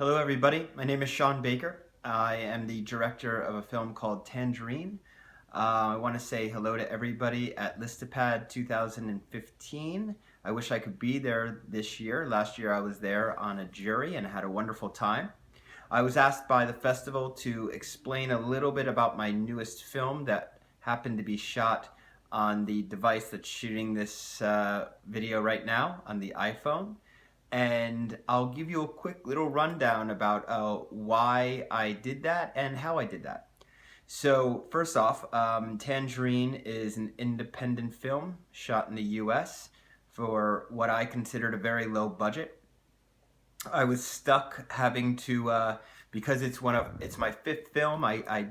Hello everybody, my name is Sean Baker. I am the director of a film called Tangerine. I want to say hello to everybody at Listapad 2015. I wish I could be there this year. Last year I was there on a jury and had a wonderful time. I was asked by the festival to explain a little bit about my newest film that happened to be shot on the device that's shooting this video right now, on the iPhone. And I'll give you a quick little rundown about why I did that and how I did that. So first off, Tangerine is an independent film shot in the US for what I considered a very low budget. I was stuck having to because it's my fifth film. I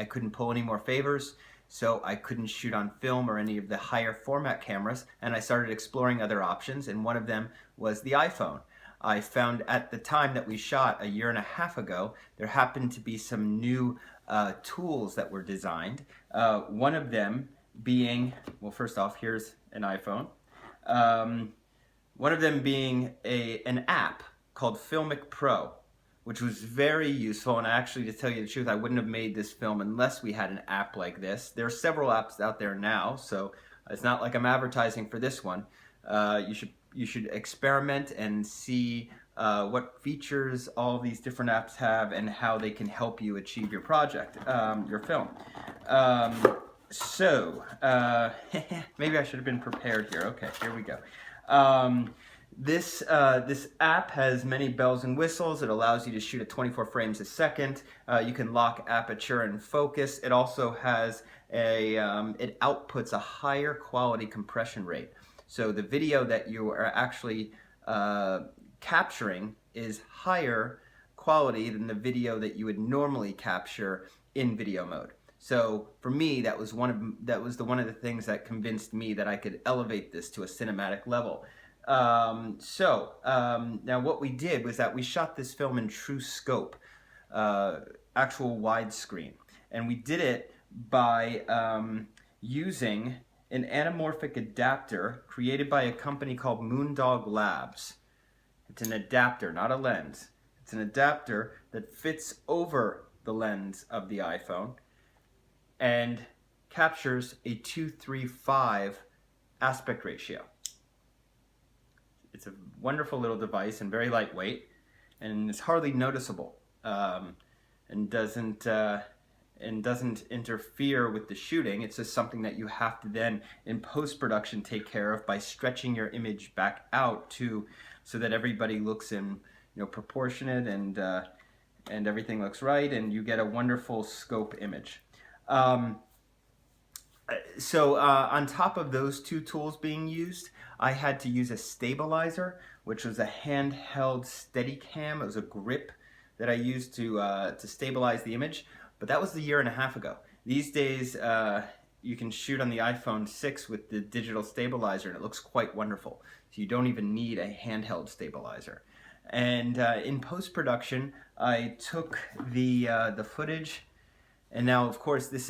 couldn't pull any more favors, so I couldn't shoot on film or any of the higher format cameras, and I started exploring other options, and one of them was the iPhone. I found at the time that we shot a year and a half ago, there happened to be some new tools that were designed. One of them being, well, first off, here's an iPhone. One of them being an app called Filmic Pro, which was very useful. And actually, to tell you the truth, I wouldn't have made this film unless we had an app like this. There are several apps out there now, so it's not like I'm advertising for this one. You should experiment and see what features all these different apps have and how they can help you achieve your project, your film. Maybe I should have been prepared here. Okay, here we go. This app has many bells and whistles. It allows you to shoot at 24 frames a second. You can lock aperture and focus. It also has it outputs a higher quality compression rate. So the video that you are actually capturing is higher quality than the video that you would normally capture in video mode. So for me, that was one of the things that convinced me that I could elevate this to a cinematic level. Now what we did was that we shot this film in true scope, actual widescreen, and we did it by using an anamorphic adapter created by a company called Moondog Labs. It's an adapter, not a lens. It's an adapter that fits over the lens of the iPhone and captures a 2:3:5 aspect ratio. It's a wonderful little device and very lightweight, and it's hardly noticeable, and doesn't interfere with the shooting. It's just something that you have to then in post-production take care of by stretching your image back out so that everybody looks in proportionate and everything looks right, and you get a wonderful scope image. On top of those two tools being used, I had to use a stabilizer, which was a handheld Steadicam. It was a grip that I used to stabilize the image, but that was a year and a half ago. These days, you can shoot on the iPhone 6 with the digital stabilizer, and it looks quite wonderful. So you don't even need a handheld stabilizer. And in post-production, I took the footage. And now, of course, this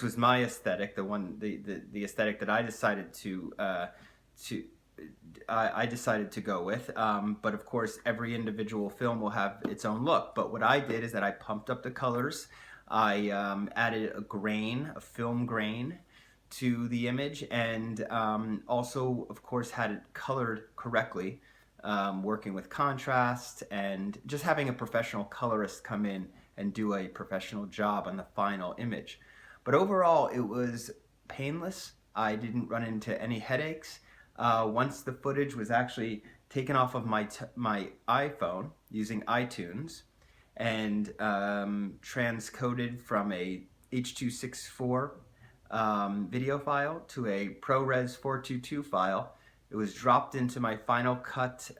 was my aesthetic, the aesthetic that I decided to go with. But of course, every individual film will have its own look. But what I did is that I pumped up the colors. I added a film grain to the image, and also, of course, had it colored correctly, working with contrast and just having a professional colorist come in and do a professional job on the final image. But overall, it was painless. I didn't run into any headaches. Once the footage was actually taken off of my iPhone using iTunes and transcoded from a H.264 video file to a ProRes 422 file, it was dropped into my Final Cut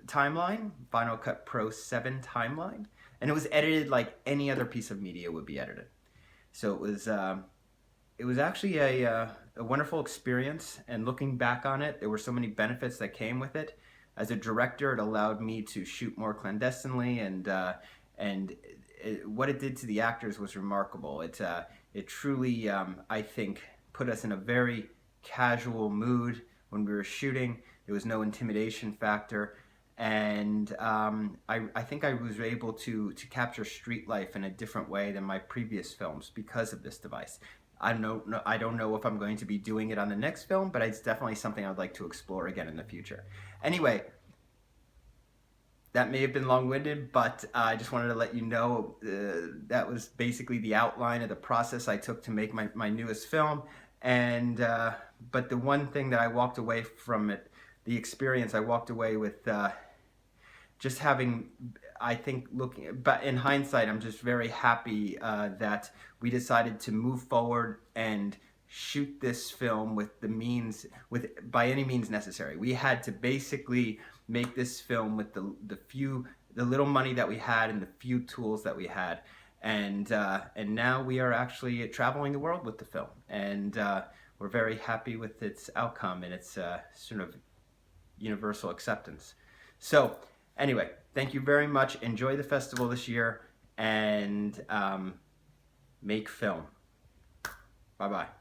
timeline, Final Cut Pro 7 timeline, and it was edited like any other piece of media would be edited. So it was actually a wonderful experience, and looking back on it, there were so many benefits that came with it. As a director, it allowed me to shoot more clandestinely, and what it did to the actors was remarkable. It truly, I think, put us in a very casual mood when we were shooting. There was no intimidation factor, and I think I was able to capture street life in a different way than my previous films because of this device. I don't know if I'm going to be doing it on the next film, but it's definitely something I'd like to explore again in the future. Anyway, that may have been long-winded, but I just wanted to let you know that was basically the outline of the process I took to make my newest film. And but the one thing that I walked away from it, the experience I walked away with, just having, I think, looking, but in hindsight, I'm just very happy that we decided to move forward and shoot this film with the means, with by any means necessary. We had to basically make this film with the little money that we had and the few tools that we had, and now we are actually traveling the world with the film, and we're very happy with its outcome and its sort of universal acceptance. So anyway, thank you very much. Enjoy the festival this year, and make film. Bye bye.